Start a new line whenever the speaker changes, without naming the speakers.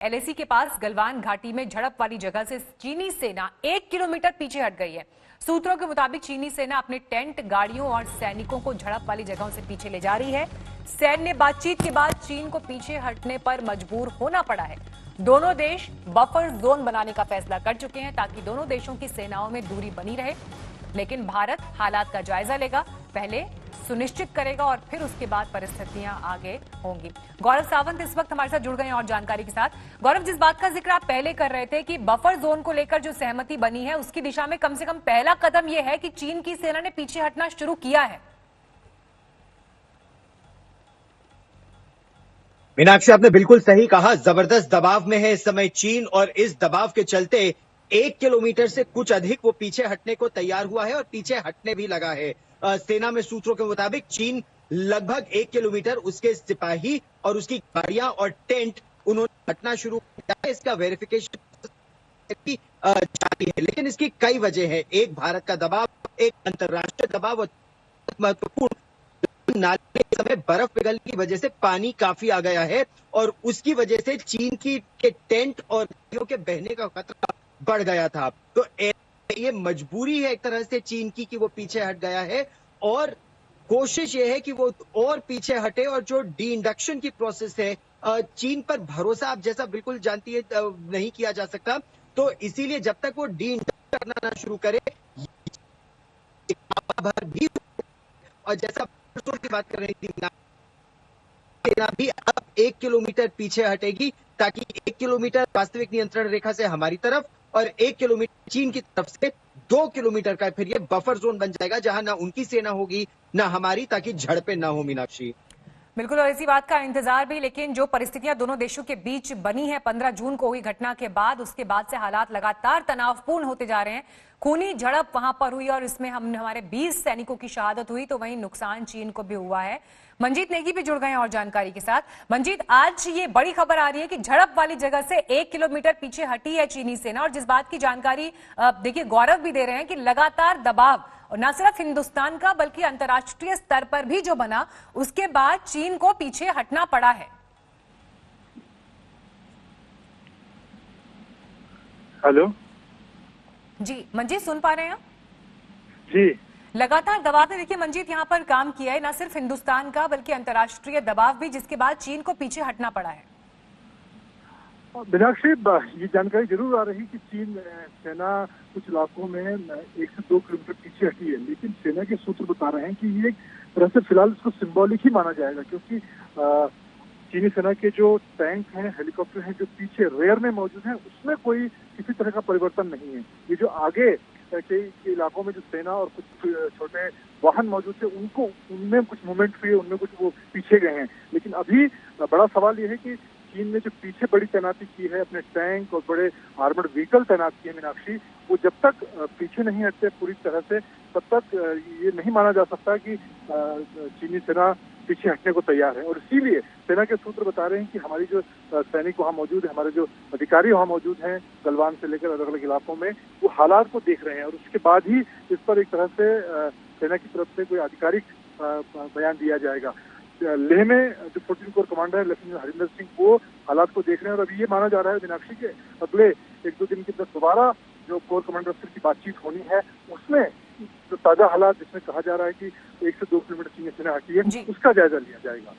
LAC के पास गलवान घाटी में झड़प वाली जगह से चीनी सेना 1 किलोमीटर पीछे हट गई है। सूत्रों के मुताबिक चीनी सेना अपने टेंट, गाड़ियों और सैनिकों को झड़प वाली जगहों से पीछे ले जा रही है। सैन्य बातचीत के बाद चीन को पीछे हटने पर मजबूर होना पड़ा है। दोनों देश बफर जोन बनाने का फैसला कर चुके हैं ताकि दोनों देशों की सेनाओं में दूरी बनी रहे। लेकिन भारत हालात का जायजा लेगा, पहले सुनिश्चित करेगा और फिर उसके बाद परिस्थितियां आगे होंगी। गौरव सावंत इस वक्त हमारे साथ जुड़ गए हैं और जानकारी के साथ। गौरव, जिस बात का जिक्र आप पहले कर रहे थे कि बफर जोन को लेकर जो सहमति बनी है उसकी दिशा में कम से कम पहला कदम यह है कि चीन की सेना ने पीछे हटना शुरू किया है।
मीनाक्षी, आपने बिल्कुल सही कहा। जबरदस्त दबाव में है इस समय चीन और इस दबाव के चलते 1 किलोमीटर से कुछ अधिक वो पीछे हटने को तैयार हुआ है और पीछे हटने भी लगा है। सेना में सूत्रों के मुताबिक चीन लगभग 1 किलोमीटर उसके सिपाही और उसकी गाड़ियां और टेंट उन्होंने हटना शुरू किया है। इसका वेरिफिकेशन जारी है, लेकिन इसकी कई वजह है। एक भारत का दबाव, एक अंतर्राष्ट्रीय दबाव और महत्वपूर्ण नाले के समय बर्फ पिघलने की वजह से पानी काफी आ गया है और उसकी वजह से चीन की के टेंट और गाड़ियों के बहने का खतरा बढ़ गया था। तो ये मजबूरी है एक तरह से चीन की कि वो पीछे हट गया है और कोशिश ये है कि वो और पीछे हटे। और जो डी इंडक्शन की प्रोसेस है, चीन पर भरोसा आप जैसा बिल्कुल जानती है नहीं किया जा सकता। तो इसीलिए जब तक वो डी इंडक्शन करना ना शुरू करे भर भी, और जैसा की बात कर रही थी, सेना भी अब 1 किलोमीटर पीछे हटेगी ताकि 1 किलोमीटर वास्तविक नियंत्रण रेखा से हमारी तरफ और 1 किलोमीटर चीन की तरफ से 2 किलोमीटर का फिर ये बफर जोन बन जाएगा जहां ना उनकी सेना होगी ना हमारी, ताकि झड़पें ना हो। मीनाक्षी,
बिल्कुल, और इसी बात का इंतजार भी। लेकिन जो परिस्थितियां दोनों देशों के बीच बनी है 15 जून को हुई घटना के बाद, उसके बाद से हालात लगातार तनावपूर्ण होते जा रहे हैं। खूनी झड़प वहां पर हुई और इसमें हमारे 20 सैनिकों की शहादत हुई, तो वहीं नुकसान चीन को भी हुआ है। मंजीत नेगी भी जुड़ गए हैं और जानकारी के साथ। मंजीत, आज ये बड़ी खबर आ रही है कि झड़प वाली जगह से 1 किलोमीटर पीछे हटी है चीनी सेना, और जिस बात की जानकारी देखिए गौरव भी दे रहे हैं कि लगातार दबाव और न सिर्फ हिंदुस्तान का बल्कि अंतर्राष्ट्रीय स्तर पर भी जो बना, उसके बाद चीन को पीछे हटना पड़ा है।
हेलो
जी मंजीत, सुन पा रहे हैं आप?
जी,
लगातार दबाव ने देखिए मंजीत यहाँ पर काम किया है, न सिर्फ हिंदुस्तान का बल्कि अंतर्राष्ट्रीय दबाव भी, जिसके बाद चीन को पीछे हटना पड़ा है।
मीनाक्षी, ये जानकारी जरूर आ रही कि चीन सेना कुछ इलाकों में 1 से 2 किलोमीटर पीछे हटी है, लेकिन सेना के सूत्र बता रहे हैं कि ये एक तरह से फिलहाल इसको सिंबॉलिक ही माना जाएगा, क्योंकि चीनी सेना के जो टैंक हैं, हेलीकॉप्टर हैं, जो पीछे रेयर में मौजूद हैं, उसमें कोई किसी तरह का परिवर्तन नहीं है। ये जो आगे के इलाकों में जो सेना और कुछ छोटे वाहन मौजूद थे, उनको उनमें कुछ मूवमेंट हुई है, उनमें कुछ वो पीछे गए हैं। लेकिन अभी बड़ा सवाल ये है कि चीन ने जो पीछे बड़ी तैनाती की है, अपने टैंक और बड़े आर्मर्ड व्हीकल तैनात किए मीनाक्षी, वो जब तक पीछे नहीं हटते पूरी तरह से, तब तक ये नहीं माना जा सकता कि चीनी सेना पीछे हटने को तैयार है। और इसीलिए सेना के सूत्र बता रहे हैं कि हमारी जो सैनिक वहाँ मौजूद है, हमारे जो अधिकारी वहाँ मौजूद हैं गलवान से लेकर अलग अलग इलाकों में, वो हालात को देख रहे हैं और उसके बाद ही इस पर एक तरह से सेना की तरफ से कोई आधिकारिक बयान दिया जाएगा। लेह में जो 14 कोर कमांडर है लेफ्टिनेंट हरिंदर सिंह, वो हालात को देख रहे हैं और अभी ये माना जा रहा है मीनाक्षी के अगले 1-2 दिन के अंदर दोबारा जो कोर कमांडर अफसर की बातचीत होनी है, उसमें जो ताजा हालात जिसमें कहा जा रहा है कि 1 से 2 किलोमीटर चीनी सेना हटी है, उसका जायजा लिया जाएगा।